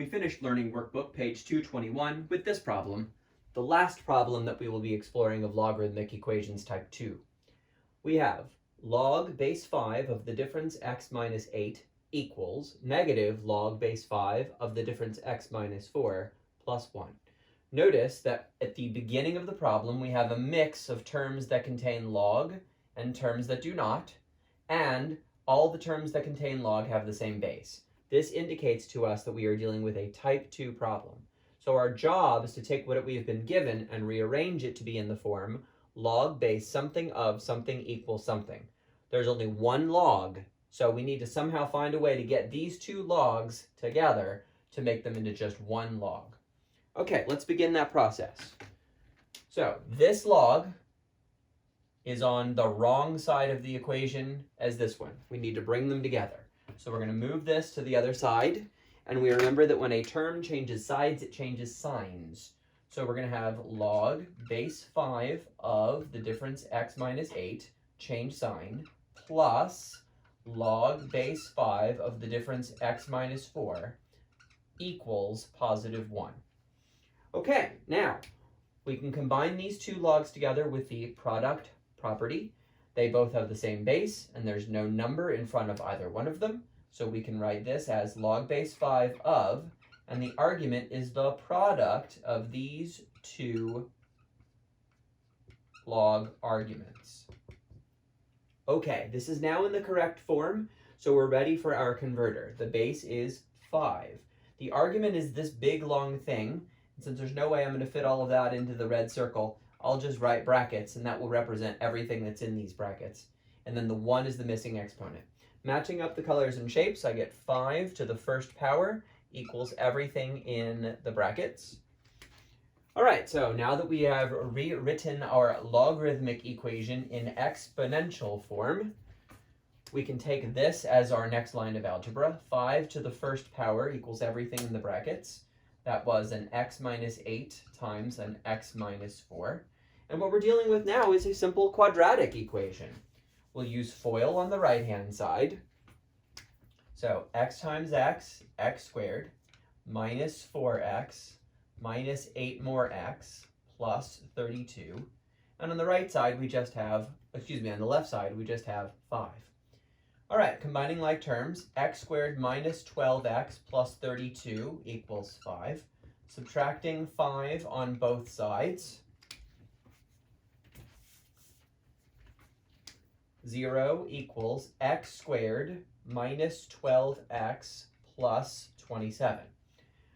We finished learning workbook page 221 with this problem, the last problem that we will be exploring of logarithmic equations type 2. We have log base 5 of the difference x minus 8 equals negative log base 5 of the difference x minus 4 plus 1. Notice that at the beginning of the problem we have a mix of terms that contain log and terms that do not, and all the terms that contain log have the same base. This indicates to us that we are dealing with a type 2 problem. So our job is to take what we have been given and rearrange it to be in the form log base something of something equals something. There's only one log, so we need to somehow find a way to get these two logs together to make them into just one log. Okay, let's begin that process. So this log is on the wrong side of the equation as this one. We need to bring them together. So we're going to move this to the other side, and we remember that when a term changes sides, it changes signs. So we're going to have log base 5 of the difference x minus 8, change sign, plus log base 5 of the difference x minus 4 equals positive 1. Okay, now we can combine these two logs together with the product property. They both have the same base, and there's no number in front of either one of them. So we can write this as log base 5 of, and the argument is the product of these two log arguments. Okay, this is now in the correct form, so we're ready for our converter. The base is 5. The argument is this big long thing, and since there's no way I'm going to fit all of that into the red circle, I'll just write brackets, and that will represent everything that's in these brackets. And then the 1 is the missing exponent. Matching up the colors and shapes, I get 5 to the first power equals everything in the brackets. All right, so now that we have rewritten our logarithmic equation in exponential form, we can take this as our next line of algebra. 5 to the first power equals everything in the brackets. That was an x minus 8 times an x minus 4. And what we're dealing with now is a simple quadratic equation. We'll use FOIL on the right-hand side. So x times x, x squared, minus 4x, minus 8 more x, plus 32. And on the right side, we just have, on the left side, we just have 5. All right, combining like terms, x squared minus 12x plus 32 equals 5. Subtracting 5 on both sides. 0 equals x squared minus 12x plus 27.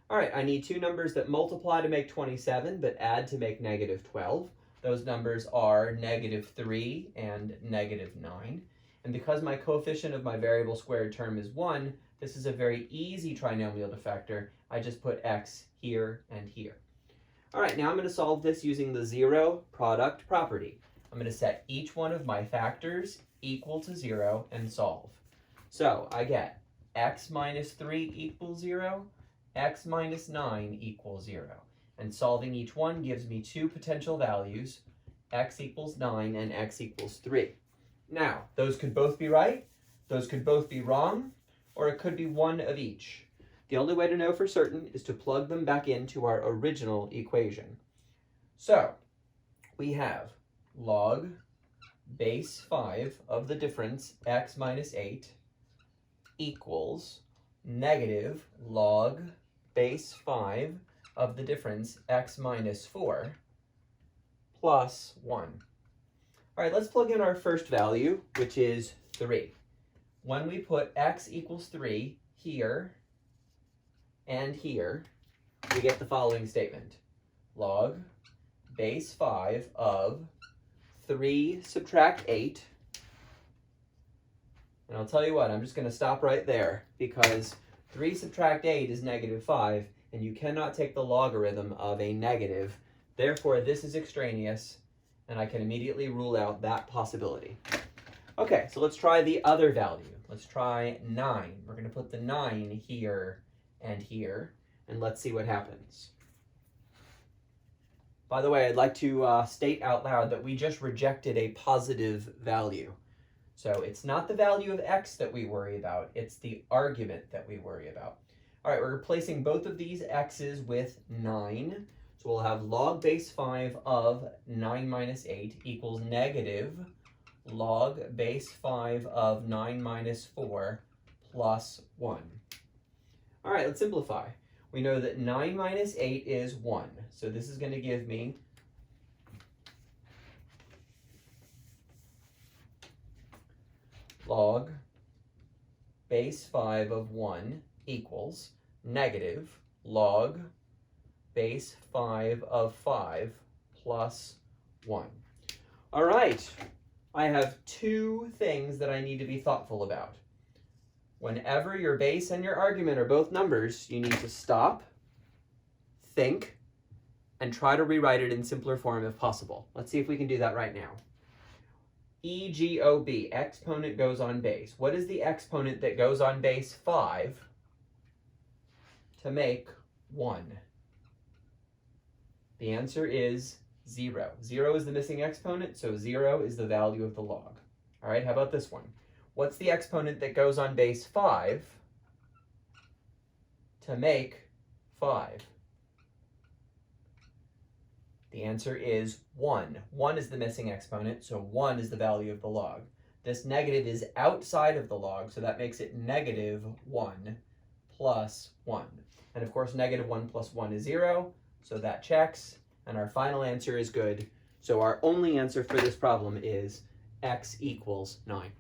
All right, I need two numbers that multiply to make 27, but add to make negative 12. Those numbers are negative 3 and negative 9. And because my coefficient of my variable squared term is 1, this is a very easy trinomial to factor. I just put x here and here. All right, now I'm going to solve this using the zero product property. I'm going to set each one of my factors equal to 0 and solve. So I get x minus 3 equals 0, x minus 9 equals 0. And solving each one gives me two potential values, x equals 9 and x equals 3. Now, those could both be right, those could both be wrong, or it could be one of each. The only way to know for certain is to plug them back into our original equation. So, we have log base 5 of the difference x minus 8 equals negative log base 5 of the difference x minus 4 plus 1. All right, let's plug in our first value, which is 3. When we put x equals 3 here and here, we get the following statement. Log base 5 of 3 subtract 8. And I'll tell you what, I'm just going to stop right there because 3 subtract 8 is negative 5, and you cannot take the logarithm of a negative. Therefore, this is extraneous, and I can immediately rule out that possibility. Okay, so let's try the other value. Let's try 9. We're going to put the 9 here and here, and let's see what happens. By the way, I'd like to state out loud that we just rejected a positive value. So it's not the value of x that we worry about, it's the argument that we worry about. All right, we're replacing both of these x's with 9. So we'll have log base 5 of 9 minus 8 equals negative log base 5 of 9 minus 4 plus 1. All right, let's simplify. We know that 9 minus 8 is 1. So this is going to give me log base 5 of 1 equals negative log base 5 of 5 plus 1. All right, I have two things that I need to be thoughtful about. Whenever your base and your argument are both numbers, you need to stop, think, and try to rewrite it in simpler form if possible. Let's see if we can do that right now. EGOB, exponent goes on base. What is the exponent that goes on base 5 to make 1? The answer is 0. 0 is the missing exponent, so 0 is the value of the log. All right, how about this one? What's the exponent that goes on base 5 to make 5? The answer is 1. 1 is the missing exponent, so 1 is the value of the log. This negative is outside of the log, so that makes it negative 1 plus 1. And of course, negative 1 plus 1 is 0, so that checks. And our final answer is good. So our only answer for this problem is x equals 9.